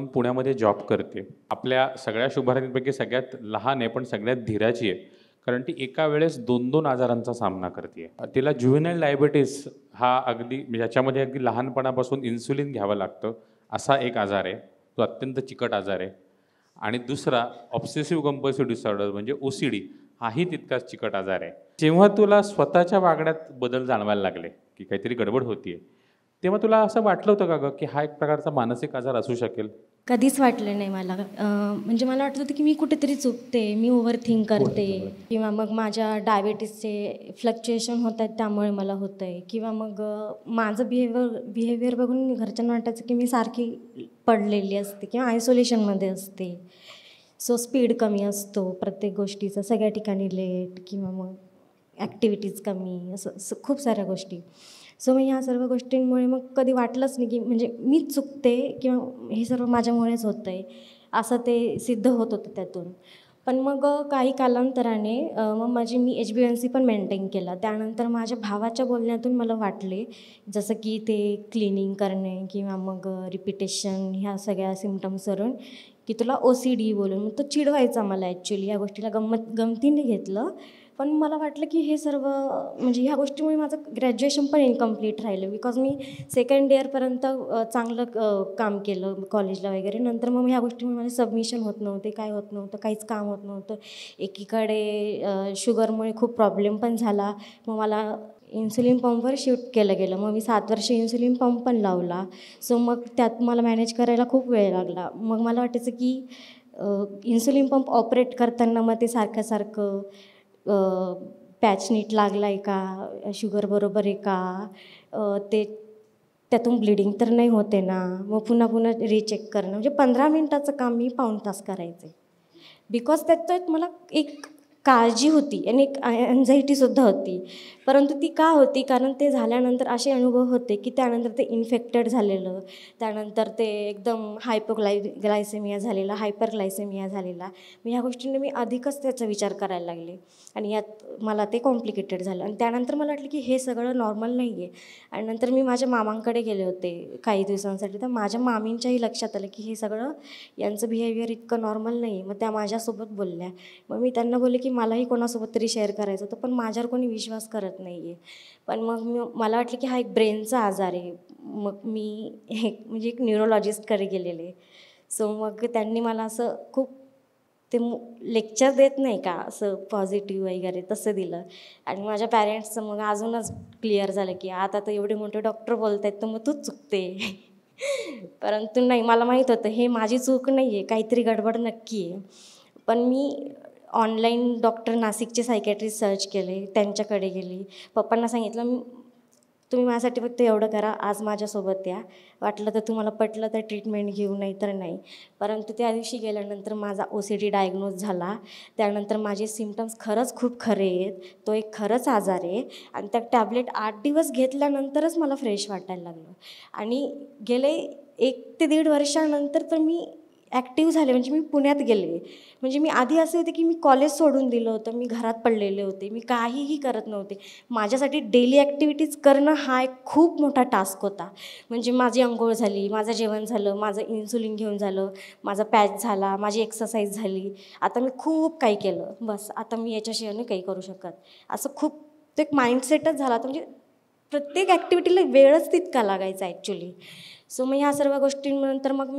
पुण्यामध्ये जॉब करते. आपल्या सगळ्या शुभारंभींपैकी सगळ्यात लहान आहे, पण सगळ्यात धीराची आहे. कारण ती एका वेळेस 2-2 आजारांचा सामना करते आहे. तिला ज्युव्हेनाइल डायबिटीज हा अगदी म्हणजे याच्यामध्ये अगदी लहानपणापासून इन्सुलिन घ्यावं लागतं, असा एक आजार आहे. तो अत्यंत चिकट आजार आहे. आणि दुसरा ऑब्सेसिव्ह कंपल्सिव्ह डिसऑर्डर म्हणजे OCD हाही तितकाच चिकट आजार आहे. जेव्हा तुला स्वतःच्या वागण्यात बदल जाणवायला लागले, की काहीतरी गडबड होतीये, तेव्हा तुला असं वाटलं होतं का गं, की हा एक प्रकारचा मानसिक आजार असू शकेल? कधीच वाटलं नाही मला. म्हणजे मला वाटत होतं की मी कुठेतरी चुकते, मी ओव्हर थिंक करते किंवा मग माझ्या डायबिटीसचे फ्लक्च्युएशन होत आहेत त्यामुळे मला होतं आहे किंवा मग माझं बिहेवियर बघून घरच्यांना वाटायचं की मी सारखी पडलेली असते किंवा आयसोलेशनमध्ये असते. सो स्पीड कमी असतो प्रत्येक गोष्टीचा, सगळ्या ठिकाणी लेट किंवा मग ॲक्टिव्हिटीज कमी, असं खूप साऱ्या गोष्टी. सो मग ह्या सर्व गोष्टींमुळे मग कधी वाटलंच नाही की म्हणजे मीच चुकते किंवा हे सर्व माझ्यामुळेच होतं आहे, असं ते सिद्ध होत होतं त्यातून. पण मग काही कालांतराने मग मी HbA1c पण मेंटेन केला. त्यानंतर माझ्या भावाच्या बोलण्यातून मला वाटले, जसं की ते क्लिनिंग करणे किंवा मग रिपिटेशन ह्या सगळ्या सिम्पटम्सवरून, की तुला OCD बोलून. मग तो चिडवायचा मला ॲक्च्युली, या गोष्टीला गमतीने घेतलं. पण मला वाटलं की हे सर्व म्हणजे ह्या गोष्टीमुळे माझं ग्रॅज्युएशन पण इनकम्प्लीट राहिलं, बिकॉज मी सेकंड इयरपर्यंत चांगलं काम केलं कॉलेजला वगैरे. नंतर मग ह्या गोष्टीमुळे माझे सबमिशन होत नव्हते, काय होत नव्हतं, काहीच काम होत नव्हतं. एकीकडे शुगरमुळे खूप प्रॉब्लेम पण झाला. मग मला इन्सुलिन पंपवर शिफ्ट केलं गेलं. मग मी 7 वर्ष इन्सुलिन पंप पण लावला. सो मग त्यात मला मॅनेज करायला खूप वेळ लागला. मग मला वाटायचं की इन्सुलिन पंप ऑपरेट करताना मग ते सारखं पॅच नीट लागला आहे का, शुगर बरोबर आहे का, ते त्यातून ब्लिडिंग तर नाही होते ना. मग पुन्हा रिचेक करणं, म्हणजे 15 मिनटाचं काम मी पाऊण तास करायचे. बिकॉज त्याच्यात मला एक काळजी होती आणि एक अँझायटीसुद्धा होती. परंतु ती का होती, कारण ते झाल्यानंतर असे अनुभव होते की त्यानंतर ते इन्फेक्टेड झालेलं, त्यानंतर ते एकदम ग्लायसेमिया झालेला, हायपरग्लायसेमिया झालेला. मग ह्या गोष्टींनी मी अधिकच त्याचा विचार करायला लागले आणि यात मला ते कॉम्प्लिकेटेड झालं. आणि त्यानंतर मला वाटलं की हे सगळं नॉर्मल नाही आहे. आणि नंतर मी माझ्या मामांकडे गेले होते काही दिवसांसाठी. तर माझ्या मामींच्याही लक्षात आलं की हे सगळं यांचं बिहेवियर इतकं नॉर्मल नाही आहे. मग त्या माझ्यासोबत बोलल्या. मग मी त्यांना बोलले की मलाही कोणासोबत तरी शेअर करायचं होतं, पण माझ्यावर कोणी विश्वास करत नाही आहे. पण मग मला वाटलं की हा एक ब्रेनचा आजार आहे. मग मी म्हणजे एक न्यूरोलॉजिस्टकडे गेलेले. सो मग त्यांनी मला असं खूप ते लेक्चर देत नाही का, असं पॉझिटिव्ह वगैरे तसं दिलं. आणि माझ्या पॅरेंट्सचं मग अजूनच क्लिअर झालं की आता तर एवढे मोठे डॉक्टर बोलत आहेत, तर मग तूच चुकते. परंतु नाही, मला माहीत होतं हे माझी चूक नाही आहे, काहीतरी गडबड नक्की आहे. पण मी ऑनलाईन डॉक्टर नाशिकचे सायकॅट्रिस्ट सर्च केले, त्यांच्याकडे गेली. पप्पांना सांगितलं तुम्ही माझ्यासाठी फक्त एवढं करा, आज माझ्यासोबत या, वाटलं तर तुम्हाला पटलं तर ट्रीटमेंट घेऊ, नाही तर नाही. परंतु त्या दिवशी गेल्यानंतर माझा OCD डायग्नोज झाला. त्यानंतर माझे सिम्पटम्स खरंच खूप खरे आहेत, तो एक खरंच आजार आहे. आणि त्या टॅबलेट 8 दिवस घेतल्यानंतरच मला फ्रेश वाटायला लागलं. आणि गेले 1 ते 1.5 वर्षानंतर तर मी ॲक्टिव्ह झाले, म्हणजे मी पुण्यात गेले. म्हणजे मी आधी असे होते की मी कॉलेज सोडून दिलं होतं, मी घरात पडलेले होते, मी काहीही करत नव्हते. माझ्यासाठी डेली ॲक्टिव्हिटीज करणं हा एक खूप मोठा टास्क होता. म्हणजे माझी अंघोळ झाली, माझं जेवण झालं, माझं इन्सुलिन घेऊन झालं, माझा पॅच झाला, माझी एक्सरसाइज झाली. आता मी खूप काही केलं, बस आता मी याच्याशिवाय नाही काही करू शकत, असं खूप तो एक माइंडसेटच झाला. तर म्हणजे प्रत्येक ॲक्टिव्हिटीला वेळच तितका लागायचा ॲक्च्युली. सो मग ह्या सर्व गोष्टींनंतर मग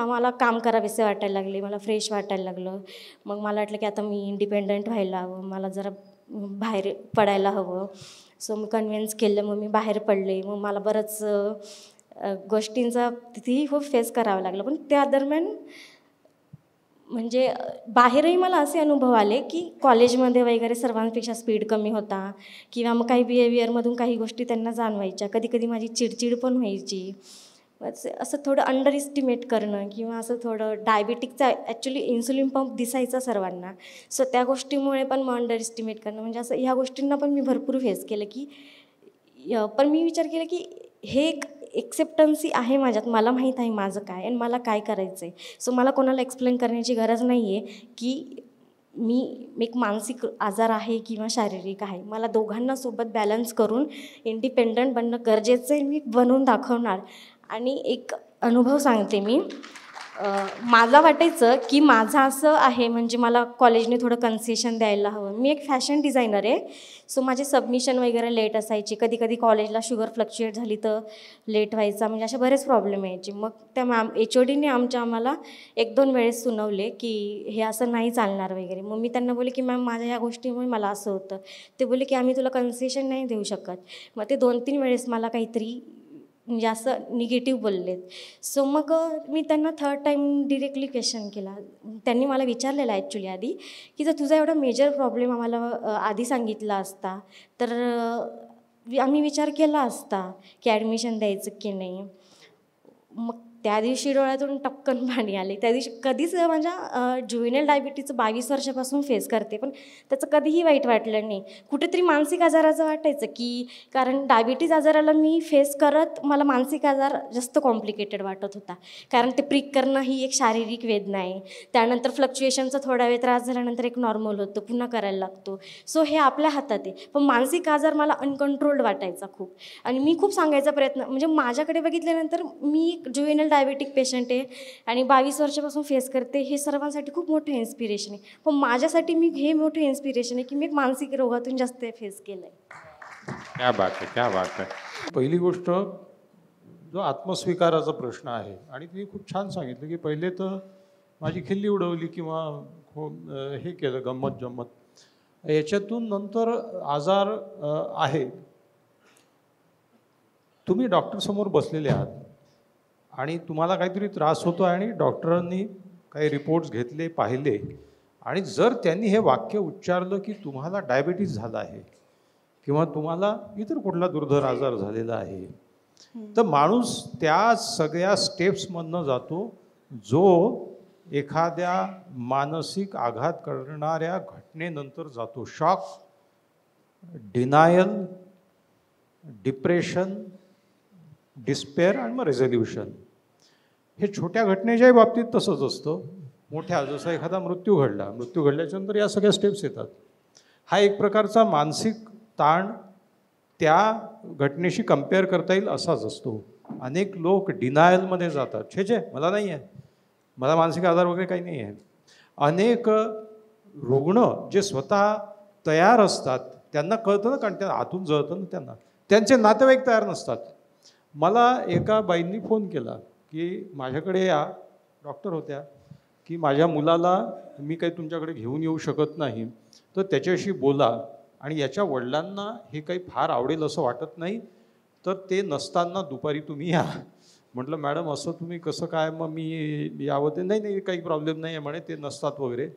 मला काम करावेसे वाटायला लागले, मला फ्रेश वाटायला लागलं. मग मला वाटलं की आता मी इंडिपेंडंट व्हायला हवं, मला जरा बाहेर पडायला हवं. सो मी कन्व्हिन्स केलं, मग मी बाहेर पडले. मग मला बरंच गोष्टींचा तिथेही खूप फेस करावं लागलं. पण त्या दरम्यान म्हणजे बाहेरही मला असे अनुभव आले की कॉलेजमध्ये वगैरे सर्वांपेक्षा स्पीड कमी होता किंवा मग काही बिहेवियरमधून काही गोष्टी त्यांना जाणवायच्या. कधी माझी चिडचिड पण व्हायची. असं थोडं अंडर इस्टिमेट करणं किंवा असं थोडं डायबिटिकचा ॲक्च्युली इन्सुलिन पंप दिसायचा सर्वांना. सो त्या गोष्टीमुळे पण मग अंडर इस्टिमेट करणं, म्हणजे असं ह्या गोष्टींना पण मी भरपूर फेस केलं की पण मी विचार केला की हे एक एक्सेप्टन्सी आहे माझ्यात, मला माहीत आहे माझं काय आणि मला काय करायचं आहे. सो मला कोणाला एक्सप्लेन करण्याची गरज नाही आहे की मी एक मानसिक आजार आहे किंवा शारीरिक आहे. मला दोघांना सोबत बॅलन्स करून इंडिपेंडंट बनणं गरजेचं आहे, मी बनवून दाखवणार. आणि एक अनुभव सांगते मी. मला वाटायचं की माझं असं आहे म्हणजे मला कॉलेजने थोडं कन्सेशन द्यायला हवं. मी एक फॅशन डिझायनर आहे, सो माझे सबमिशन वगैरे लेट असायची. कधी कधी कॉलेजला शुगर फ्लक्च्युएट झाली तर लेट व्हायचा, म्हणजे असे बरेच प्रॉब्लेम यायचे. मग त्या HODने आम्हाला 1-2 वेळेस सुनावले की हे असं नाही चालणार वगैरे. मग मी त्यांना बोलले की मॅम माझ्या ह्या गोष्टीमुळे मला असं होतं. ते बोलले की आम्ही तुला कन्सेशन नाही देऊ शकत. मग ते 2-3 वेळेस मला काहीतरी म्हणजे असं निगेटिव्ह बोललेत. सो मग मी त्यांना थर्ड टाईम डिरेक्टली क्वेश्चन केला. त्यांनी मला विचारलेलं ॲक्च्युली आधी की जर तुझा एवढा मेजर प्रॉब्लेम आम्हाला आधी सांगितला असता तर आम्ही विचार केला असता की ॲडमिशन द्यायचं की नाही. मग त्या दिवशी डोळ्यातून टपकन पाणी आले. त्या दिवशी कधीच माझ्या ज्युव्हेनल डायबिटीचं 22 वर्षापासून फेस करते, पण त्याचं कधीही वाईट वाटलं नाही. कुठेतरी मानसिक आजाराचं वाटायचं की कारण डायबिटीज आजाराला मी फेस करत मला मानसिक आजार जास्त कॉम्प्लिकेटेड वाटत होता. कारण ते प्रिक करणं ही एक शारीरिक वेदना आहे. त्यानंतर फ्लक्च्युएशनचा थोडा वेळ त्रास झाल्यानंतर एक नॉर्मल होतं, पुन्हा करायला लागतो. सो हे आपल्या हातात आहे. पण मानसिक आजार मला अनकंट्रोल्ड वाटायचा खूप. आणि मी खूप सांगायचा प्रयत्न म्हणजे माझ्याकडे बघितल्यानंतर मी एक ज्युव्हेनल डायबेटिक पेशंट आहे आणि 22 वर्षापासून फेस करते. हे सर्वांसाठी खूप मोठं इन्स्पिरेशन आहे. पण माझ्यासाठी हे मोठं इन्स्पिरेशन आहे की मी एक मानसिक रोगातून जास्त फेस केलं आहे. क्या बात आहे, क्या बात आहे. पहिली गोष्ट जो आत्मस्वीकाराचा प्रश्न आहे आणि तुम्ही खूप छान सांगितलं की पहिले तर माझी खिल्ली उडवली किंवा हे केलं गंमत जम्मत, याच्यातून नंतर आजार आहे. तुम्ही डॉक्टरसमोर बसलेले आहात आणि तुम्हाला काहीतरी त्रास होतो आणि डॉक्टरांनी काही रिपोर्ट्स घेतले, पाहिले आणि जर त्यांनी हे वाक्य उच्चारलं की तुम्हाला डायबिटीज झाला आहे किंवा तुम्हाला इतर कुठला दुर्धर आजार झालेला आहे, तर माणूस त्या सगळ्या स्टेप्समधनं जातो जो एखाद्या मानसिक आघात करणाऱ्या घटनेनंतर जातो. शॉक, डिनायल, डिप्रेशन, डिस्पेअर आणि मग रेझोल्युशन. हे छोट्या घटनेच्याही बाबतीत तसंच असतं. मोठ्या जसं एखादा मृत्यू घडल्याच्या नंतर या सगळ्या स्टेप्स येतात. हा एक प्रकारचा मानसिक ताण त्या घटनेशी कम्पेअर करता येईल असाच असतो. अनेक लोक डिनायलमध्ये जातात, छे मला नाही आहे, मला मानसिक आजार वगैरे काही नाही आहे. अनेक रुग्ण जे स्वतः तयार असतात त्यांना कळतं ना, कारण त्या आतून जळतं ना त्यांना, त्यांचे नातेवाईक तयार नसतात. मला एका बाईंनी फोन केला की माझ्याकडे या डॉक्टर होत्या की माझ्या मुलाला मी काही तुमच्याकडे घेऊन येऊ शकत नाही, तर त्याच्याशी बोला आणि याच्या वडिलांना हे काही फार आवडेल असं वाटत नाही, तर ते नसताना दुपारी तुम्ही या. म्हटलं मॅडम असं तुम्ही कसं काय, मग मी यावं? ते नाही काही प्रॉब्लेम नाही आहे म्हणे, ते नसतात वगैरे.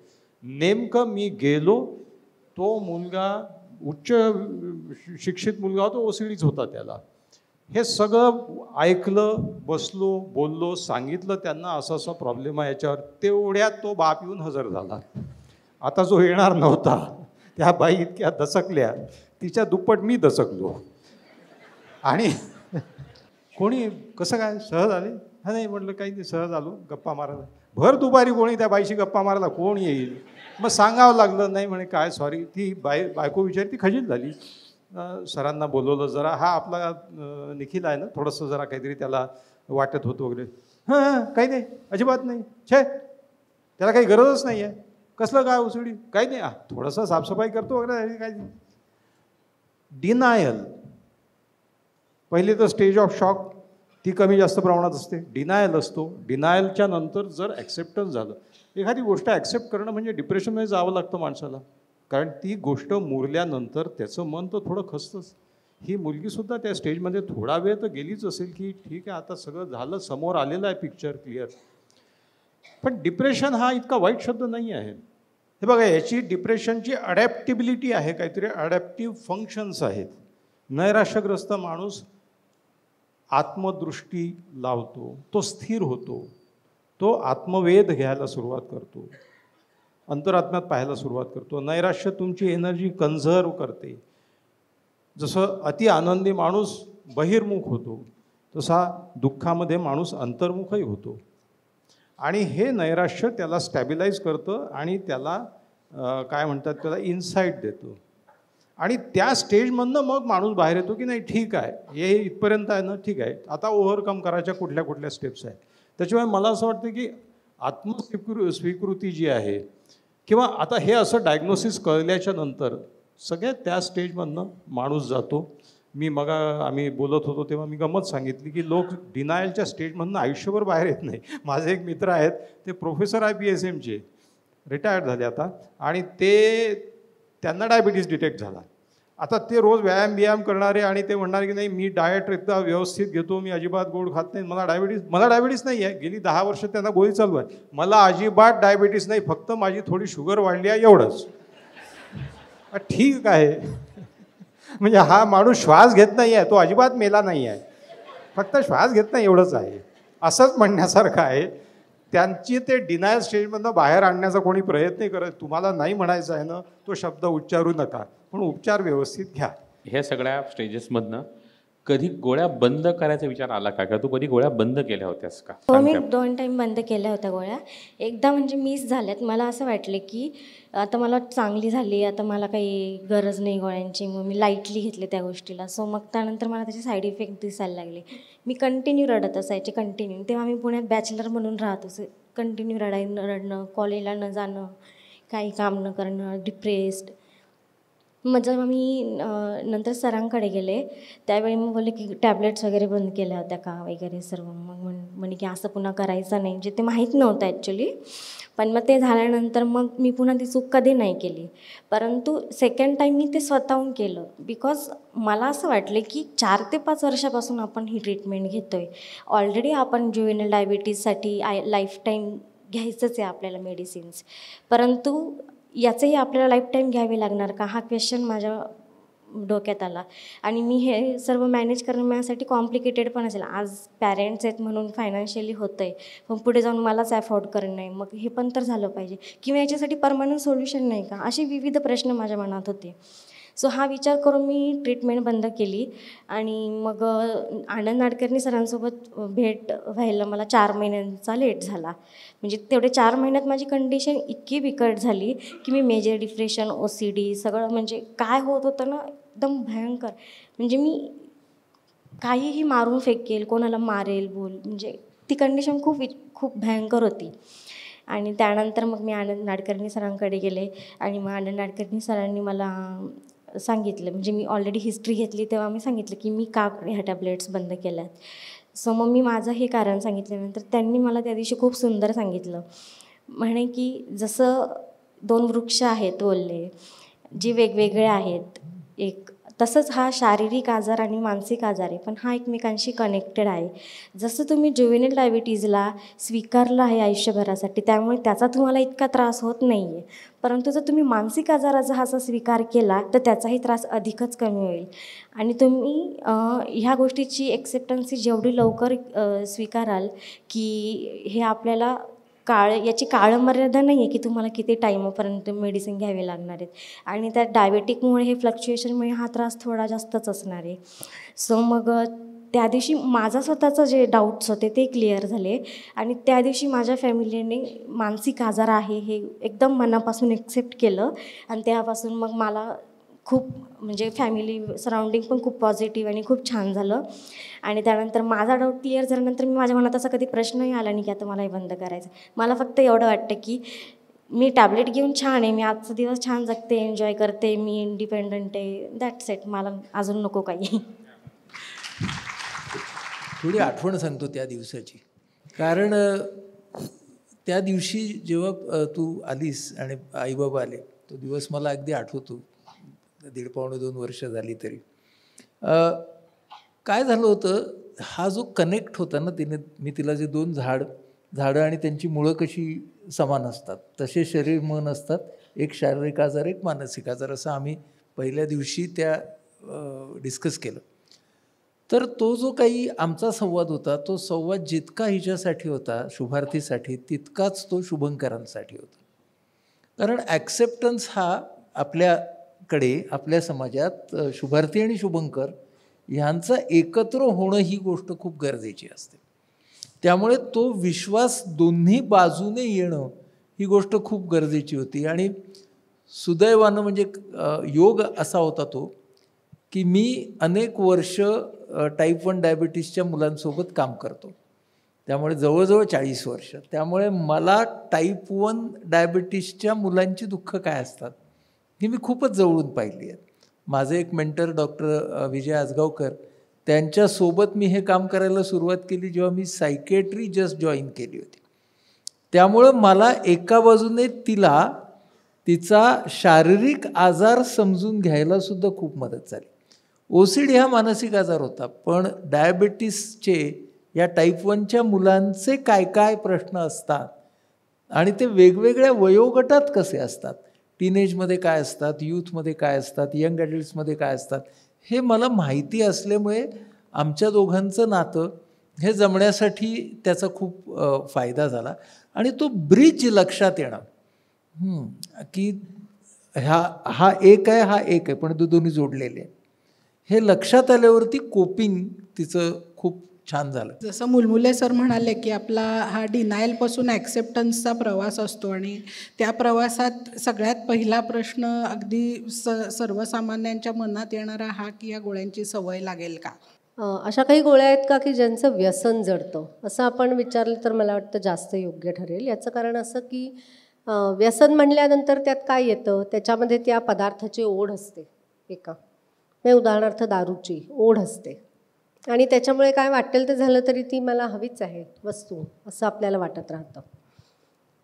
नेमकं मी गेलो, तो मुलगा उच्च शिक्षित मुलगा होता, OCDच होता त्याला. हे सगळं ऐकलं, बसलो, बोललो, सांगितलं त्यांना असा असा प्रॉब्लेम आहे याच्यावर. तेवढ्यात तो बाप येऊन हजर झाला. आता जो येणार नव्हता, त्या बाई इतक्या दचकल्या, तिच्या दुप्पट मी दचकलो. आणि कोणी कसं काय सहज आले? हा नाही म्हटलं काही नाही, सहज आलो गप्पा मारायला. भर दुपारी कोणी त्या बाईशी गप्पा मारायला कोण येईल? मग सांगावं लागलं. नाही म्हणे काय सॉरी. ती बायको विचारली, ती खजील झाली. सरांना बोलवलं, जरा हा आपला निखिल आहे ना, थोडंसं जरा काहीतरी त्याला वाटत होतं वगैरे. हां काही नाही, अजिबात नाही, त्याला काही गरजच नाही आहे. कसलं काय OCD? काही नाही, थोडंसं साफसफाई करतो वगैरे, काही नाही. डिनायल, पहिली तर स्टेज ऑफ शॉक ती कमी जास्त प्रमाणात असते. डिनायल असतो. डिनायलच्या नंतर जर ॲक्सेप्टन्स झालं, एखादी गोष्ट ॲक्सेप्ट करणं म्हणजे डिप्रेशनमध्ये जावं लागतं माणसाला, कारण ती गोष्ट मुरल्यानंतर त्याचं मन तर थोडं खचतंच. ही मुलगीसुद्धा त्या स्टेजमध्ये थोडा वेळ तर गेलीच असेल की ठीक आहे आता सगळं झालं, समोर आलेलं आहे पिक्चर क्लिअर. पण डिप्रेशन हा इतका वाईट शब्द नाही आहे. हे बघा, याची डिप्रेशनची अडॅप्टिबिलिटी आहे, काहीतरी अडॅप्टिव्ह फंक्शन्स आहेत. नैराश्यग्रस्त माणूस आत्मदृष्टी लावतो, तो स्थिर होतो, तो आत्मवेध घ्यायला सुरुवात करतो, अंतरात्म्यात पाहायला सुरुवात करतो. नैराश्य तुमची एनर्जी कन्झर्व करते. जसं अति आनंदी माणूस बहिर्मुख होतो, तसा दुःखामध्ये माणूस अंतर्मुखही होतो. आणि हे नैराश्य त्याला स्टॅबिलाईज करतं आणि त्याला काय म्हणतात, त्याला इन्साईट देतो. आणि त्या स्टेजमधनं मग माणूस बाहेर येतो की नाही ठीक आहे, हे इथपर्यंत आहे ना, ठीक आहे, आता ओव्हरकम करायच्या कुठल्या कुठल्या स्टेप्स आहेत. त्याच्यामुळे मला असं वाटतं की स्वीकृती जी आहे किंवा आता हे असं डायग्नोसिस कळल्याच्या नंतर सगळ्यात त्या स्टेजमधनं माणूस जातो. आम्ही बोलत होतो तेव्हा मी गंमत सांगितली की लोक डिनायलच्या स्टेजमधनं आयुष्यभर बाहेर येत नाही. माझे एक मित्र आहेत, ते प्रोफेसर IPSMचे रिटायर्ड झाले आता, आणि त्यांना डायबिटीज डिटेक्ट झाला. आता ते रोज व्यायाम करणारे आणि ते म्हणणारे की नाही मी डाएट एकदा व्यवस्थित घेतो, मी अजिबात गोड खात नाही, मला डायबिटीज नाही आहे. गेली 10 वर्ष त्यांना गोळी चालू आहे. मला अजिबात डायबिटीज नाही, फक्त माझी थोडी शुगर वाढली आहे एवढंच. ठीक आहे. म्हणजे हा माणूस श्वास घेत नाही आहे, तो अजिबात मेला नाही आहे, फक्त श्वास घेत नाही एवढंच आहे, असंच म्हणण्यासारखं आहे. त्यांची ते डिनायल स्टेजमधनं बाहेर आणण्याचा कोणी प्रयत्न करत. तुम्हाला नाही म्हणायचं आहे ना, तो शब्द उच्चारू नका, पण उपचार व्यवस्थित घ्या. ह्या सगळ्या स्टेजेसमधनं कधी गोळ्या बंद करायचा विचार आला का? तू कधी गोळ्या बंद केल्या होत्यास का? हो, मी 2 टाईम बंद केल्या होत्या गोळ्या. एकदा म्हणजे मिस झाल्यात. मला असं वाटलं की आता मला चांगली झाली, आता मला काही गरज नाही गोळ्यांची, मग मी लाईटली घेतले त्या गोष्टीला. सो मग त्यानंतर मला त्याचे साईड इफेक्ट दिसायला लागले. मी कंटिन्यू रडत असायचे, कंटिन्यू. तेव्हा मी पुण्यात बॅचलर म्हणून राहत असे, कंटिन्यू रडणं, कॉलेजला न जाणं, काही काम न करणं, डिप्रेस्ड. मग जेव्हा मी नंतर सरांकडे गेले त्यावेळी मग बोलले की टॅबलेट्स वगैरे बंद केल्या होत्या का वगैरे सर्व. मग म्हणे की असं पुन्हा करायचं नाही, जे ते माहीत नव्हतं ॲक्च्युली. पण मग ते झाल्यानंतर मग मी पुन्हा ती चूक कधी नाही केली. परंतु सेकंड टाईम मी ते स्वतःहून केलं, बिकॉज मला असं वाटलं की 4 ते 5 वर्षापासून आपण ही ट्रीटमेंट घेतो आहे. ऑलरेडी आपण ज्युवेनल डायबिटीजसाठी लाईफ टाईम घ्यायचंच आहे आपल्याला मेडिसिन्स, परंतु याचंही आपल्याला लाईफ टाईम घ्यावे लागणार का, हा क्वेश्चन माझ्या डोक्यात आला. आणि मी हे सर्व मॅनेज करणं माझ्यासाठी कॉम्प्लिकेटेड पण असेल. आज पॅरेंट्स आहेत म्हणून फायनान्शियली होतं आहे, पण पुढे जाऊन मलाच अफोर्ड करणं आहे, मग हे पण तर झालं पाहिजे. किंवा याच्यासाठी परमनंट सोल्युशन नाही का, असे विविध प्रश्न माझ्या मनात होते. सो हा विचार करून मी ट्रीटमेंट बंद केली. आणि मग आनंद नाडकर्णी सरांसोबत भेट व्हायला मला 4 महिन्यांचा लेट झाला. म्हणजे तेवढे 4 महिन्यात माझी कंडिशन इतकी बिकट झाली की मी मेजर डिप्रेशन, OCD सगळं म्हणजे काय होत होतं ना, एकदम भयंकर. म्हणजे मी काहीही मारून फेकेल, कोणाला मारेल, म्हणजे ती कंडिशन खूप भयंकर होती. आणि त्यानंतर मग मी आनंद नाडकर्णी सरांकडे गेले. आणि मग आनंद नाडकर्णी सरांनी मला सांगितलं, म्हणजे मी ऑलरेडी हिस्ट्री घेतली तेव्हा मी सांगितलं की मी का ह्या टॅबलेट्स बंद केल्यात. सो मग मी माझं हे कारण सांगितल्यानंतर त्यांनी मला त्या दिवशी खूप सुंदर सांगितलं. म्हणे की जसं 2 वृक्ष आहेत ओले, जे वेगवेगळे आहेत, एक तसंच हा शारीरिक आजार आणि मानसिक आजार आहे, पण हा एकमेकांशी कनेक्टेड आहे. जसं तुम्ही ज्युवेनल डायबिटीजला स्वीकारलं आहे आयुष्यभरासाठी, त्यामुळे त्याचा तुम्हाला इतका त्रास होत नाही आहे. परंतु जर तुम्ही मानसिक आजाराचा हा स्वीकार केला तर त्याचाही त्रास अधिकच कमी होईल. आणि तुम्ही ह्या गोष्टीची एक्सेप्टन्सी जेवढी लवकर स्वीकाराल की हे आपल्याला याची काळमर्यादा नाही आहे की तुम्हाला किती टाईमपर्यंत मेडिसिन घ्यावे लागणार आहेत. आणि त्या डायबेटिकमुळे हे फ्लक्च्युएशनमुळे हा त्रास थोडा जास्तच असणार आहे. सो मग त्या दिवशी माझा स्वतःचं जे डाऊट्स होते ते क्लिअर झाले. आणि त्या दिवशी माझ्या फॅमिलीने मानसिक आजार आहे हे एकदम मनापासून एक्सेप्ट केलं. आणि तेव्हापासून मग मला खूप म्हणजे फॅमिली सराउंडिंग पण खूप पॉझिटिव्ह आणि खूप छान झालं. आणि त्यानंतर माझा डाऊट क्लिअर झाल्यानंतर माझ्या मनात असा कधी प्रश्नही आला नाही की आता मला हे बंद करायचं. मला फक्त एवढं वाटतं की मी टॅबलेट घेऊन छान आहे, मी आजचा दिवस छान जगते, एन्जॉय करते, मी इंडिपेंडंट आहे, दॅट्स इट. मला अजून नको काही. थोडी आठवण सांगतो त्या दिवसाची. कारण त्या दिवशी जेव्हा तू आलीस आणि आईबाबा आले, तो दिवस मला अगदी आठवतो. 1.5-2 वर्ष झाली तरी. काय झालं होतं, हा जो कनेक्ट होता ना, मी तिला जे 2 झाडं आणि त्यांची मुळं कशी समान असतात तसे शरीर मन असतात, एक शारीरिक आजार एक मानसिक आजार, असं आम्ही पहिल्या दिवशी त्या डिस्कस केलं. तर तो जो काही आमचा संवाद होता, तो संवाद जितका हिच्यासाठी होता शुभार्थीसाठी, तितकाच तो शुभंकरांसाठी होता. कारण ॲक्सेप्टन्स हा आपल्याकडे आपल्या समाजात शुभार्थी आणि शुभंकर ह्यांचं एकत्र होणं ही गोष्ट खूप गरजेची असते. त्यामुळे तो विश्वास दोन्ही बाजूने येणं ही गोष्ट खूप गरजेची होती. आणि सुदैवानं म्हणजे योग असा होता तो की मी अनेक वर्ष टाईप 1 डायबिटीसच्या मुलांसोबत काम करतो. त्यामुळे जवळजवळ 40 वर्ष. त्यामुळे मला टाईप 1 डायबिटीसच्या मुलांची दुःख काय असतात ही मी खूपच जवळून पाहिली आहेत. माझे एक मेंटर डॉक्टर विजय आजगावकर, त्यांच्यासोबत मी हे काम करायला सुरुवात केली जेव्हा मी सायकेट्री जस्ट जॉईन केली होती. त्यामुळं मला एका बाजूने तिचा शारीरिक आजार समजून घ्यायला सुद्धा खूप मदत झाली. OCD हा मानसिक आजार होता, पण डायबिटीसचे या टाईप 1च्या मुलांचे काय काय प्रश्न असतात आणि ते वेगवेगळ्या वयोगटात कसे असतात, टीनेजमध्ये काय असतात, यूथमध्ये काय असतात, यंग ॲडल्ट्समध्ये काय असतात, हे मला माहिती असल्यामुळे आमच्या दोघांचं नातं हे जमण्यासाठी त्याचा खूप फायदा झाला. आणि तो ब्रिज लक्षात येणं की हा एक आहे पण तो दोन्ही जोडलेले आहे, हे लक्षात आल्यावरती कोपिंग तिचं खूप छान झालं. जसं मुलमुले सर म्हणाले की आपला हा डिनायलपासून ॲक्सेप्टन्सचा प्रवास असतो आणि त्या प्रवासात सगळ्यात पहिला प्रश्न अगदी सर्वसामान्यांच्या मनात येणारा हा की या गोळ्यांची सवय लागेल का. अशा काही गोळ्या आहेत का की ज्यांचं व्यसन जडतं, असं आपण विचारलं तर मला वाटतं जास्त योग्य ठरेल. याचं कारण असं की व्यसन म्हणल्यानंतर त्यात काय येतं, त्याच्यामध्ये त्या पदार्थाची ओढ असते. म्हणजे उदाहरणार्थ दारूची ओढ असते आणि त्याच्यामुळे काय वाटेल ते झालं तरी ती मला हवीच आहे वस्तू असं आपल्याला वाटत राहतं.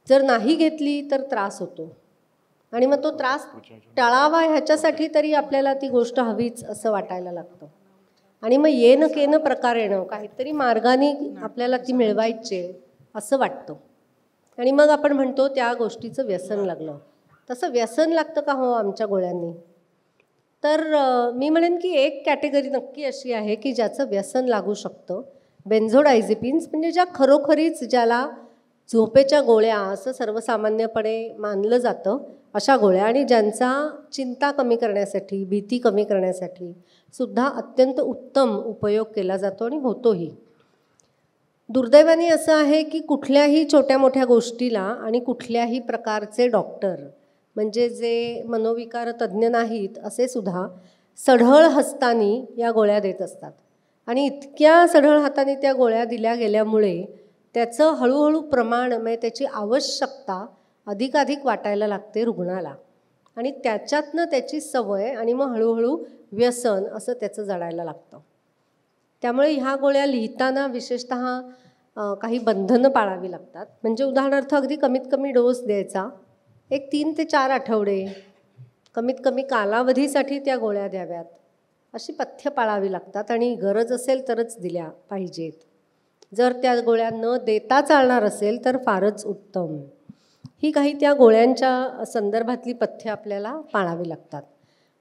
जर नाही घेतली तर त्रास होतो आणि मग तो त्रास टाळावा ह्याच्यासाठी तरी आपल्याला ती गोष्ट हवीच असं वाटायला लागतं आणि मग येणं केनं प्रकारेणं काहीतरी मार्गाने आपल्याला ती मिळवायची असं वाटतं आणि मग आपण म्हणतो त्या गोष्टीचं व्यसन लागलं. तसं व्यसन लागतं का हो आमच्या गोळ्यांनी, तर मी म्हणेन की एक कॅटेगरी नक्की अशी आहे की ज्याचं व्यसन लागू शकतं. बेन्झोडायझेपिन्स म्हणजे ज्या खरोखरीच ज्याला झोपेच्या गोळ्या असं सर्वसामान्यपणे मानलं जातं अशा गोळ्या, आणि ज्यांचा चिंता कमी करण्यासाठी, भीती कमी करण्यासाठी सुद्धा अत्यंत उत्तम उपयोग केला जातो आणि होतोही. दुर्दैवाने असं आहे की कुठल्याही छोट्या मोठ्या गोष्टीला आणि कुठल्याही प्रकारचे डॉक्टर म्हणजे जे मनोविकार तज्ज्ञ नाहीत असे सुद्धा सढळ हस्तानी या गोळ्या देत असतात आणि इतक्या सढळ हाताने त्या गोळ्या दिल्या गेल्यामुळे त्याचं हळूहळू प्रमाण म्हणजे त्याची आवश्यकता अधिकाधिक वाटायला लागते रुग्णाला आणि त्याच्यातनं त्याची सवय आणि मग हळूहळू व्यसन असं त्याचं जडायला लागतं. त्यामुळे ह्या गोळ्या लिहिताना विशेषतः काही बंधनं पाळावी लागतात. म्हणजे उदाहरणार्थ अगदी कमीत कमी डोस द्यायचा, एक 3 ते 4 आठवडे कमीत कमी कालावधीसाठी त्या गोळ्या द्याव्यात, अशी पथ्य पाळावी लागतात आणि गरज असेल तरच दिल्या पाहिजेत. जर त्या गोळ्या न देता चालणार असेल तर फारच उत्तम. ही काही त्या गोळ्यांच्या संदर्भातली पथ्य आपल्याला पाळावी लागतात.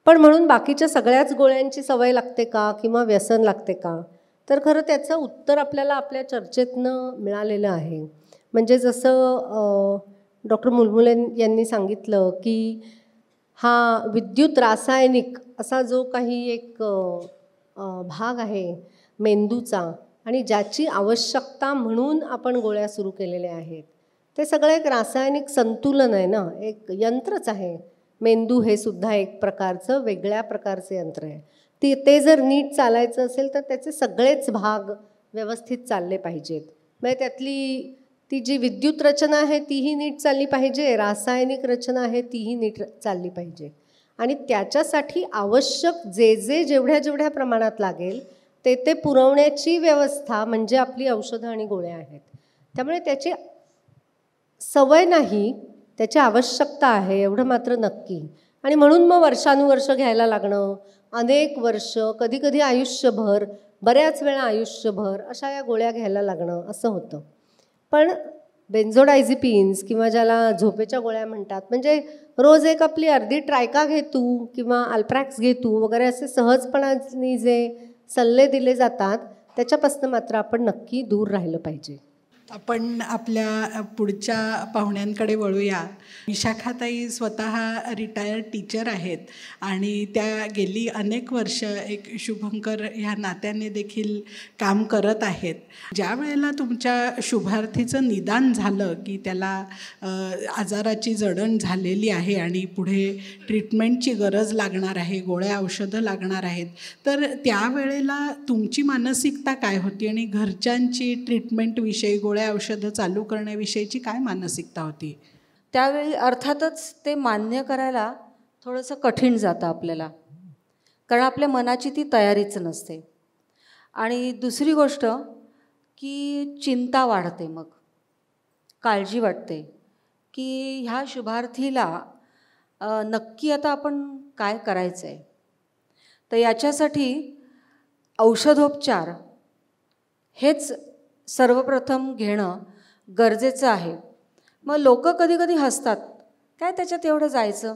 पण म्हणून बाकीच्या सगळ्याच गोळ्यांची सवय लागते का किंवा व्यसन लागते का, तर खरं त्याचं उत्तर आपल्याला आपल्या चर्चेतनं मिळालेलं आहे. म्हणजे जसं डॉक्टर मुलमुले यांनी सांगितलं की हा विद्युत रासायनिक असा जो काही एक भाग आहे मेंदूचा आणि ज्याची आवश्यकता म्हणून आपण गोळ्या सुरू केलेल्या आहेत, ते सगळं एक रासायनिक संतुलन आहे ना, एक यंत्रच आहे. मेंदू हे सुद्धा एक प्रकारचं वेगळ्या प्रकारचं यंत्र आहे. ते जर नीट चालायचं असेल तर त्याचे सगळेच भाग व्यवस्थित चालले पाहिजेत. म्हणजे त्यातली ती जी विद्युत रचना आहे तीही नीट चालली पाहिजे, रासायनिक रचना आहे तीही नीट चालली पाहिजे आणि त्याच्यासाठी आवश्यक जेवढ्या प्रमाणात लागेल ते पुरवण्याची व्यवस्था म्हणजे आपली औषधं आणि गोळ्या आहेत. त्यामुळे त्याची सवय नाही, त्याची आवश्यकता आहे एवढं मात्र नक्की. आणि म्हणून मग वर्षानुवर्ष घ्यायला लागणं, अनेक वर्ष, कधीकधी आयुष्यभर, बऱ्याच वेळा आयुष्यभर अशा या गोळ्या घ्यायला लागणं असं होतं. पण बेन्झोडायझेपिन्स किंवा ज्याला झोपेच्या गोळ्या म्हणतात, म्हणजे रोज एक आपली अर्धी ट्रायका घे तू किंवा अल्प्रॅक्स घे तू वगैरे असे सहजपणाने जे सल्ले दिले जातात त्याच्यापासून मात्र आपण नक्की दूर राहिलं पाहिजे. आपण आपल्या पुढच्या पाहुण्यांकडे वळूया. विशाखाताई स्वतः रिटायर्ड टीचर आहेत आणि त्या गेली अनेक वर्ष एक शुभंकर ह्या नात्याने देखील काम करत आहेत. ज्या वेळेला तुमच्या शुभार्थीचं निदान झालं की त्याला आजाराची जडण झालेली आहे आणि पुढे ट्रीटमेंटची गरज लागणार आहे, गोळ्या औषधं लागणार आहेत, तर त्यावेळेला तुमची मानसिकता काय होती आणि घरच्यांची ट्रीटमेंटविषयी, गोळ्या औषधं चालू करण्याविषयीची काय मानसिकता होती? त्यावेळी अर्थातच ते मान्य करायला थोडंसं कठीण जातं आपल्याला, कारण आपल्या मनाची ती तयारीच नसते. आणि दुसरी गोष्ट की चिंता वाढते, मग काळजी वाटते की ह्या शुभार्थीला नक्की आता आपण काय करायचं आहे. तर याच्यासाठी औषधोपचार हेच सर्वप्रथम घेणं गरजेचं आहे. मग लोक कधी कधी हसतात, काय त्याच्यात एवढं जायचं,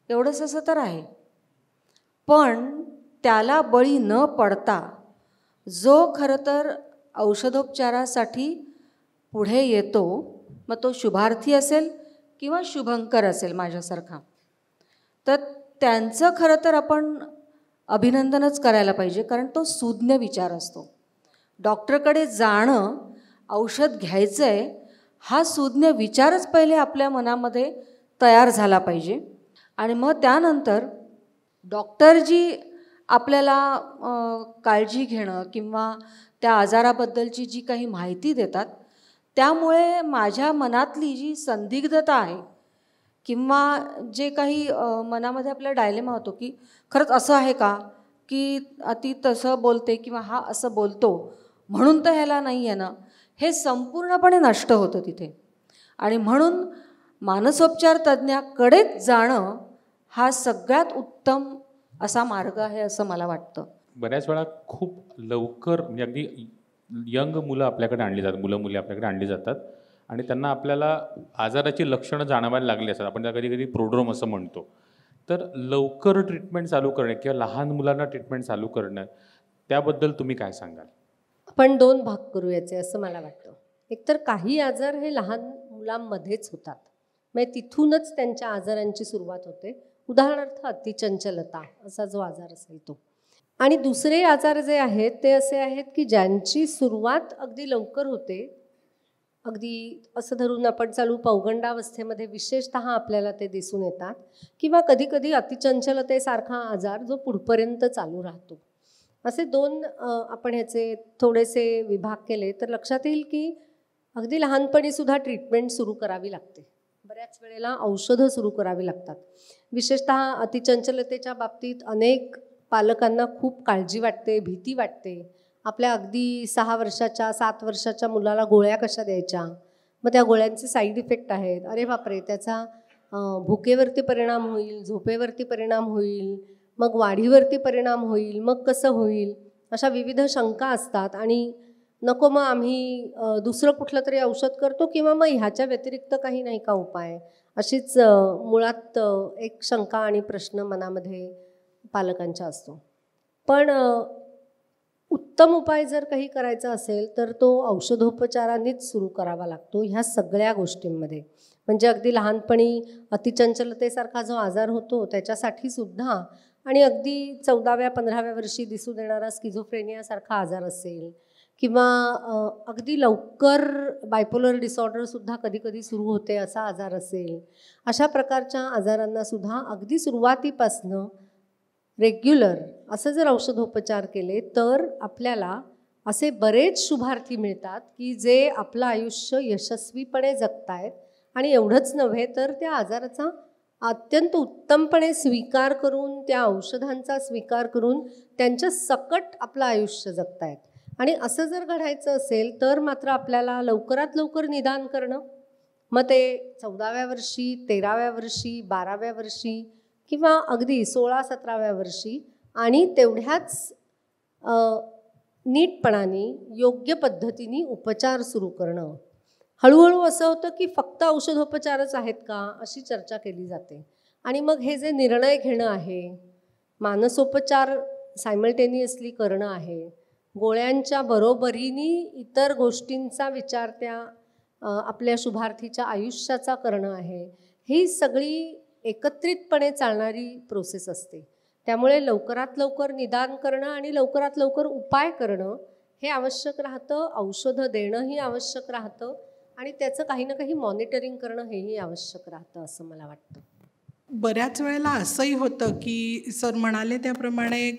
एवढंच असं तर आहे. पण त्याला बळी न पडता जो खरं तर औषधोपचारासाठी पुढे येतो, मग तो शुभार्थी असेल किंवा शुभंकर असेल माझ्यासारखा, तर त्यांचं खरं तर आपण अभिनंदनच करायला पाहिजे, कारण तो सुज्ञ विचार असतो. डॉक्टरकडे जाणं, औषध घ्यायचं आहे, हा सुज्ञ विचारच पहिले आपल्या मनामध्ये तयार झाला पाहिजे. आणि मग त्यानंतर डॉक्टर जी आपल्याला काळजी घेणं किंवा त्या आजाराबद्दलची जी काही माहिती देतात, त्यामुळे माझ्या मनातली जी संदिग्धता आहे किंवा जे काही मनामध्ये आपला डायलेमा होतो की खरंच असं आहे का, की ती तसं बोलते किंवा हा असं बोलतो म्हणून तर ह्याला नाही आहे ना, हे संपूर्णपणे नष्ट होतं तिथे. आणि म्हणून मानसोपचार तज्ज्ञाकडेच जाणं हा सगळ्यात उत्तम असा मार्ग आहे असं मला वाटतं. बऱ्याच वेळा खूप लवकर म्हणजे अगदी यंग मुलं आपल्याकडे आणली जातात, मुली आपल्याकडे आणली जातात आणि त्यांना आपल्याला आजाराची लक्षणं जाणवायला लागली असतात. आपण त्या कधी कधी प्रोड्रोम असं म्हणतो. तर लवकर ट्रीटमेंट चालू करणे किंवा लहान मुलांना ट्रीटमेंट चालू करणं, त्याबद्दल तुम्ही काय सांगाल? आपण 2 भाग करू याचे असं मला वाटतं. एकतर काही आजार हे लहान मुलांमध्येच होतात, म्हणजे तिथूनच त्यांच्या आजारांची सुरुवात होते. उदाहरणार्थ अतिचंचलता असा जो आजार असेल तो. आणि दुसरे आजार जे आहेत ते असे आहेत की ज्यांची सुरुवात अगदी लवकर होते, अगदी असं धरून आपण चालू पौगंडावस्थेमध्ये विशेषतः आपल्याला ते दिसून येतात, किंवा कधीकधी अतिचंचलतेसारखा आजार जो पुढपर्यंत चालू राहतो. असे 2 आपण ह्याचे थोडेसे विभाग केले तर लक्षात येईल की अगदी लहानपणीसुद्धा ट्रीटमेंट सुरू करावी लागते. बऱ्याच वेळेला औषधं सुरू करावी लागतात. विशेषतः अतिचंचलतेच्या बाबतीत अनेक पालकांना खूप काळजी वाटते, भीती वाटते. आपल्या अगदी 6 वर्षाच्या 7 वर्षाच्या मुलाला गोळ्या कशा द्यायच्या, मग त्या गोळ्यांचे साईड इफेक्ट आहेत, अरे बापरे त्याचा भुकेवरती परिणाम होईल, झोपेवरती परिणाम होईल, मग वाढीवरती परिणाम होईल, मग कसं होईल, अशा विविध शंका असतात. आणि नको मग आम्ही दुसरं कुठलं तरी औषध करतो किंवा मग ह्याच्या व्यतिरिक्त काही नाही का उपाय, अशीच मुळात एक शंका आणि प्रश्न मनामध्ये पालकांच्या असतो. पण उत्तम उपाय जर काही करायचा असेल तर तो औषधोपचारांनीच सुरू करावा लागतो ह्या सगळ्या गोष्टींमध्ये. म्हणजे अगदी लहानपणी अतिचंचलतेसारखा जो आजार होतो त्याच्यासाठी सुद्धा, आणि अगदी 14व्या 15व्या वर्षी दिसून येणारा स्किझोफ्रेनियासारखा आजार असेल, किंवा अगदी लवकर बायपोलर डिसऑर्डरसुद्धा कधीकधी सुरू होते असा आजार असेल, अशा प्रकारच्या आजारांनासुद्धा अगदी सुरुवातीपासनं रेग्युलर असं जर औषधोपचार केले तर आपल्याला असे बरेच शुभार्थी मिळतात की जे आपलं आयुष्य यशस्वीपणे जगतायत. आणि एवढंच नव्हे तर त्या आजाराचा अत्यंत उत्तमपणे स्वीकार करून, त्या औषधांचा स्वीकार करून त्यांच्या सकट आपलं आयुष्य जगतायत. आणि असं जर घडायचं असेल तर मात्र आपल्याला लवकरात लवकर निदान करणं, मग ते 14व्या वर्षी, 13व्या वर्षी, 12व्या वर्षी किंवा अगदी 16-17व्या वर्षी, आणि तेवढ्याच नीटपणाने योग्य पद्धतीने उपचार सुरू करणं. हळूहळू असं होतं की फक्त औषधोपचारच आहेत का अशी चर्चा केली जाते. आणि मग हे जे निर्णय घेणं आहे, मानसोपचार सायमल्टेनियसली करणं आहे, गोळ्यांच्या बरोबरीने इतर गोष्टींचा विचार त्या आपल्या शुभार्थीच्या आयुष्याचा करणं आहे. ही सगळी एकत्रितपणे चालणारी प्रोसेस असते. त्यामुळे लवकरात लवकर निदान करणं आणि लवकरात लवकर उपाय करणं हे आवश्यक राहतं. औषधं देणंही आवश्यक राहतं आणि त्याचं काही ना काही मॉनिटरिंग करणं हेही आवश्यक राहतं असं मला वाटतं. बऱ्याच वेळेला असंही होतं की सर म्हणाले त्याप्रमाणे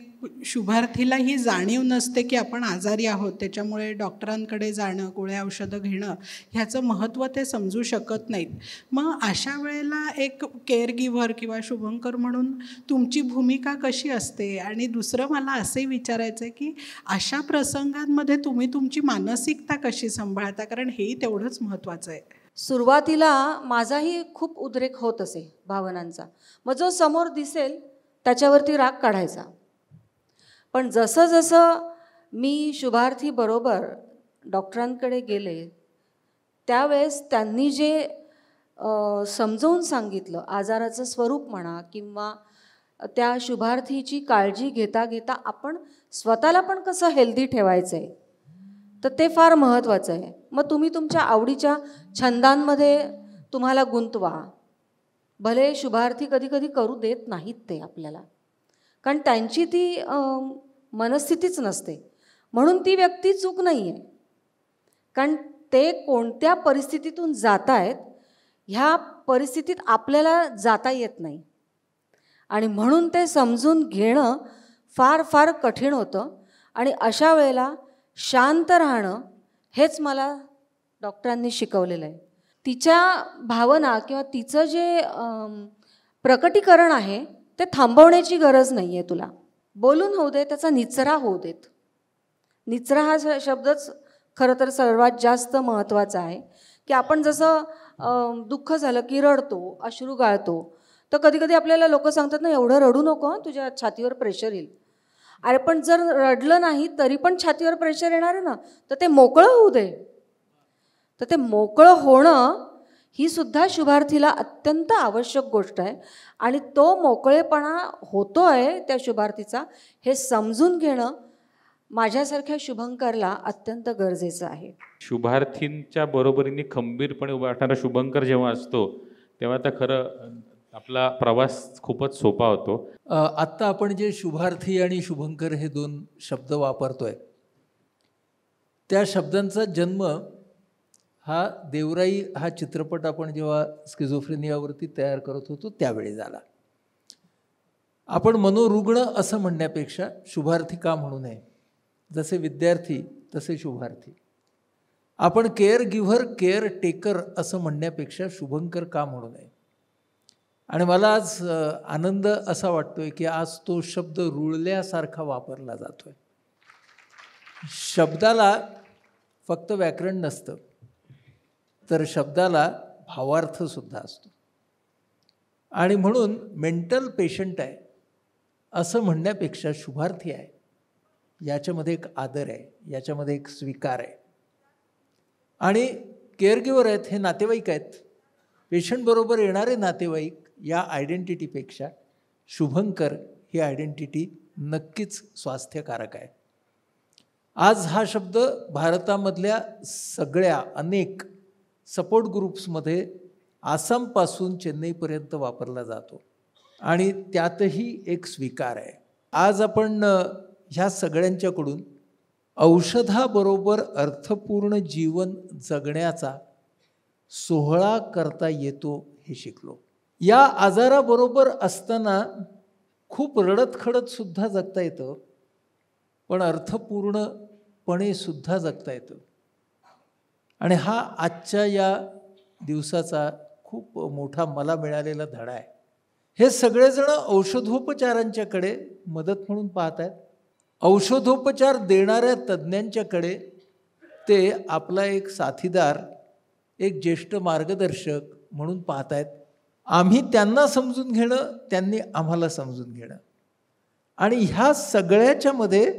शुभार्थीला ही जाणीव नसते की आपण आजारी आहोत, त्याच्यामुळे डॉक्टरांकडे जाणं, गोळ्या औषधं घेणं ह्याचं महत्त्व ते समजू शकत नाहीत. मग अशा वेळेला एक केअर गिव्हर किंवा शुभंकर म्हणून तुमची भूमिका कशी असते? आणि दुसरं मला असंही विचारायचं आहे की अशा प्रसंगांमध्ये तुम्ही तुमची मानसिकता कशी सांभाळता, कारण हेही तेवढंच महत्त्वाचं आहे. सुरुवातीला माझाही खूप उद्रेक होत असे भावनांचा. मग जो समोर दिसेल त्याच्यावरती राग काढायचा. पण जसं जसं मी शुभार्थी बरोबर डॉक्टरांकडे गेले त्यावेळेस त्यांनी जे समजावून सांगितलं, आजाराचं स्वरूप म्हणा किंवा त्या शुभार्थीची काळजी घेता घेता आपण स्वतःला पण कसं हेल्दी ठेवायचं आहे, तर ते फार महत्त्वाचं आहे. मग तुम्ही तुमच्या आवडीच्या छंदांमध्ये तुम्हाला गुंतवा. भले शुभार्थी कधी कधी करू देत नाहीत ते आपल्याला, कारण त्यांची ती मनस्थितीच नसते. म्हणून ती व्यक्ती चूक नाही आहे, कारण ते कोणत्या परिस्थितीतून जात आहेत ह्या परिस्थितीत आपल्याला जाता येत नाही आणि म्हणून ते समजून घेणं फार फार कठीण होतं. आणि अशा वेळेला शांत राहणं हेच मला डॉक्टरांनी शिकवलेलं आहे. तिच्या भावना किंवा तिचं जे प्रकटीकरण आहे ते थांबवण्याची गरज नाही आहे. तुला बोलून होऊ दे, त्याचा निचरा होऊ देत. निचरा हा शब्दच खरं तर सर्वात जास्त महत्त्वाचा आहे. की आपण जसं दुःख झालं की रडतो, अश्रू गाळतो, तर कधी कधी आपल्याला लोक सांगतात ना, एवढं रडू नको, तुझ्या छातीवर प्रेशर येईल. अरे पण जर रडलं नाही तरी पण छातीवर प्रेशर येणार आहे ना, तर ते मोकळं होऊ दे. तर ते मोकळं होणं ही सुद्धा शुभार्थीला अत्यंत आवश्यक गोष्ट आहे. आणि तो मोकळेपणा होतो आहे त्या शुभार्थीचा हे समजून घेणं माझ्यासारख्या शुभंकरला अत्यंत गरजेचं आहे. शुभार्थींच्या बरोबरीने खंबीरपणे उभा असणारा शुभंकर जेव्हा असतो तेव्हा तर खरं आपला प्रवास खूपच सोपा होतो. आत्ता आपण जे शुभार्थी आणि शुभंकर हे दोन शब्द वापरतोय, त्या शब्दांचा जन्म हा देवराई हा चित्रपट आपण जेव्हा स्किझोफ्रेनियावरती तयार करत होतो त्यावेळी झाला. आपण मनोरुग्ण असं म्हणण्यापेक्षा शुभार्थी का म्हणू नये? जसे विद्यार्थी तसे शुभार्थी. आपण केअर गिव्हर, केअर टेकर असं म्हणण्यापेक्षा शुभंकर का म्हणू नये? आणि मला आज आनंद असा वाटतोय की आज तो शब्द रुळल्यासारखा वापरला जातोय. शब्दाला फक्त व्याकरण नसतं, तर शब्दाला भावार्थसुद्धा असतो. आणि म्हणून मेंटल पेशंट आहे असं म्हणण्यापेक्षा शुभार्थी आहे याच्यामध्ये एक आदर आहे, याच्यामध्ये एक स्वीकार आहे. आणि केअरगिव्हर आहेत हे नातेवाईक आहेत. पेशंटबरोबर येणारे नातेवाईक या आयडेंटिटीपेक्षा शुभंकर ही आयडेंटिटी नक्कीच स्वास्थ्यकारक आहे. आज हा शब्द भारतामधल्या सगळ्या अनेक सपोर्ट ग्रुप्समध्ये आसामपासून चेन्नईपर्यंत वापरला जातो आणि त्यातही एक स्वीकार आहे. आज आपण ह्या सगळ्यांच्याकडून औषधाबरोबर अर्थपूर्ण जीवन जगण्याचा सोहळा करता येतो हे शिकलो. या आजाराबरोबर असताना खूप रडतखडतसुद्धा जगता येतं, पण अर्थपूर्णपणे सुद्धा जगता येतं. आणि हा आजच्या या दिवसाचा खूप मोठा मला मिळालेला धडा आहे. हे सगळेजण औषधोपचारांच्याकडे मदत म्हणून पाहत आहेत. औषधोपचार देणाऱ्या तज्ज्ञांच्याकडे ते आपला एक साथीदार, एक ज्येष्ठ मार्गदर्शक म्हणून पाहत आहेत. आम्ही त्यांना समजून घेणं, त्यांनी आम्हाला समजून घेणं, आणि ह्या सगळ्याच्यामध्ये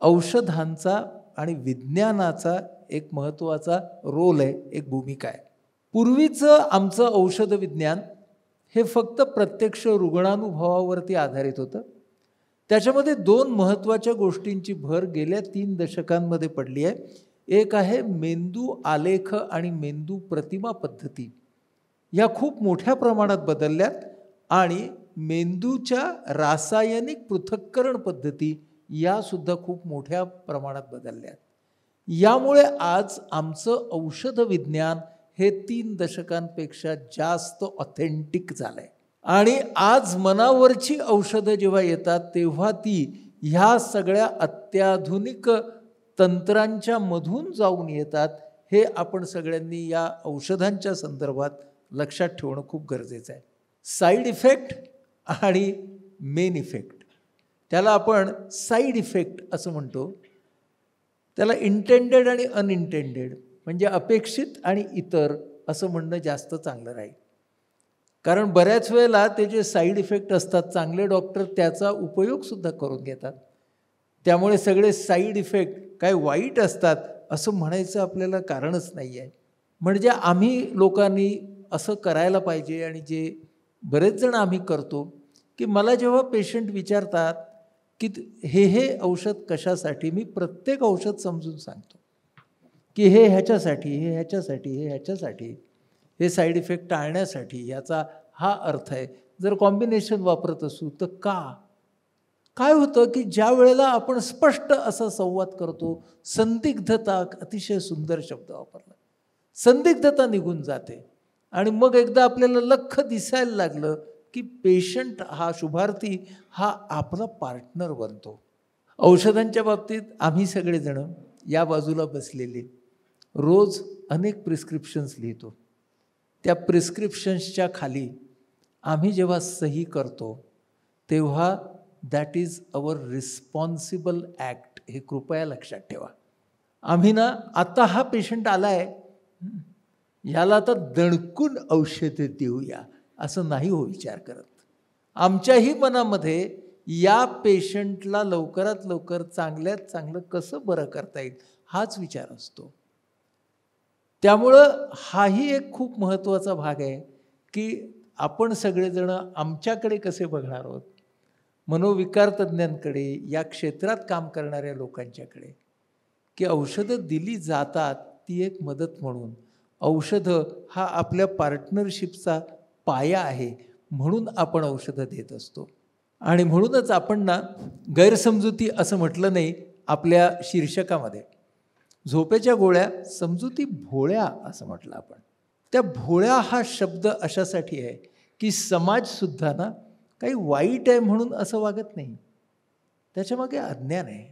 औषधांचा आणि विज्ञानाचा एक महत्त्वाचा रोल आहे, एक भूमिका आहे. पूर्वीचं आमचं औषध विज्ञान हे फक्त प्रत्यक्ष रुग्णानुभवावरती आधारित होतं. त्याच्यामध्ये 2 महत्त्वाच्या गोष्टींची भर गेल्या 3 दशकांमध्ये पडली आहे. एक आहे मेंदू आलेख आणि मेंदू प्रतिमा पद्धती. या खूप मोठ्या प्रमाणात बदलल्यात आणि मेंदूच्या रासायनिक पृथक्करण पद्धती यासुद्धा खूप मोठ्या प्रमाणात बदलल्यात. यामुळे आज आमचं औषध विज्ञान हे 3 दशकांपेक्षा जास्त ऑथेंटिक झालं आहे. आणि आज मनावरची औषधं जेव्हा येतात तेव्हा ती ह्या सगळ्या अत्याधुनिक तंत्रांच्या मधून जाऊन येतात. हे आपण सगळ्यांनी या औषधांच्या संदर्भात लक्षात ठेवणं खूप गरजेचं आहे. साईड इफेक्ट आणि मेन इफेक्ट, त्याला आपण साईड इफेक्ट असं म्हणतो. त्याला इंटेंडेड आणि अनइंटेंडेड म्हणजे अपेक्षित आणि इतर असं म्हणणं जास्त चांगलं राहील. कारण बऱ्याच वेळेला ते जे साईड इफेक्ट असतात चांगले डॉक्टर त्याचा उपयोगसुद्धा करून घेतात. त्यामुळे सगळे साईड इफेक्ट काय वाईट असतात असं म्हणायचं आपल्याला कारणच नाही आहे. म्हणजे आम्ही लोकांनी असं करायला पाहिजे आणि जे बरेच जण आम्ही करतो की मला जेव्हा पेशंट विचारतात की हे औषध कशासाठी, मी प्रत्येक औषध समजून सांगतो की हे ह्याच्यासाठी, हे ह्याच्यासाठी, हे ह्याच्यासाठी, हे साईड इफेक्ट टाळण्यासाठी, याचा हा अर्थ आहे. जर कॉम्बिनेशन वापरत असू तर काय होतं की ज्या वेळेला आपण स्पष्ट असा संवाद करतो, संदिग्धता, अतिशय सुंदर शब्द वापरला, संदिग्धता निघून जाते आणि मग एकदा आपल्याला लख्ख दिसायला लागलं की पेशंट हा, शुभार्थी हा आपला पार्टनर बनतो. औषधांच्या बाबतीत आम्ही सगळेजण या बाजूला बसलेले रोज अनेक प्रिस्क्रिप्शन्स लिहितो. त्या प्रिस्क्रिप्शन्सच्या खाली आम्ही जेव्हा सही करतो तेव्हा that is our responsible act, हे कृपया लक्षात ठेवा. आम्ही ना आता हा पेशंट आला आहे, याला आता दणकून औषधं देऊया असं नाही हो विचार करत. आमच्याही मनामध्ये या पेशंटला लवकरात लवकर चांगल्यात चांगलं कसं बरं करता येईल हाच विचार असतो. त्यामुळं हाही एक खूप महत्त्वाचा भाग आहे की आपण सगळेजण आमच्याकडे कसे बघणार आहोत, मनोविकार तज्ज्ञांकडे, या क्षेत्रात काम करणाऱ्या लोकांच्याकडे, की औषधं दिली जातात ती एक मदत म्हणून. औषधं हा आपल्या पार्टनरशिपचा पाया आहे म्हणून आपण औषधं देत असतो. आणि म्हणूनच आपण ना गैरसमजुती असं म्हटलं नाही आपल्या शीर्षकामध्ये. झोपेच्या गोळ्या समजुती भोळ्या असं म्हटलं आपण. त्या भोळ्या हा शब्द अशासाठी आहे की समाजसुद्धा ना काही वाईट आहे म्हणून असं वागत नाही, त्याच्यामागे अज्ञान आहे.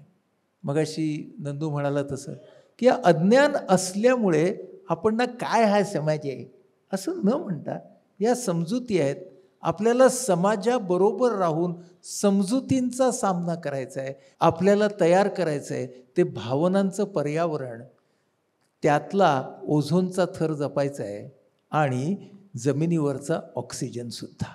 मगाशी नंदू म्हणाला तसं की या अज्ञान असल्यामुळे आपण ना काय हा समाज आहे असं न म्हणता या समजुती आहेत. आपल्याला समाजाबरोबर राहून समजुतींचा सामना करायचा आहे, आपल्याला तयार करायचं आहे ते भावनांचं पर्यावरण, त्यातला ओझोनचा थर जपायचा आहे आणि जमिनीवरचा ऑक्सिजनसुद्धा.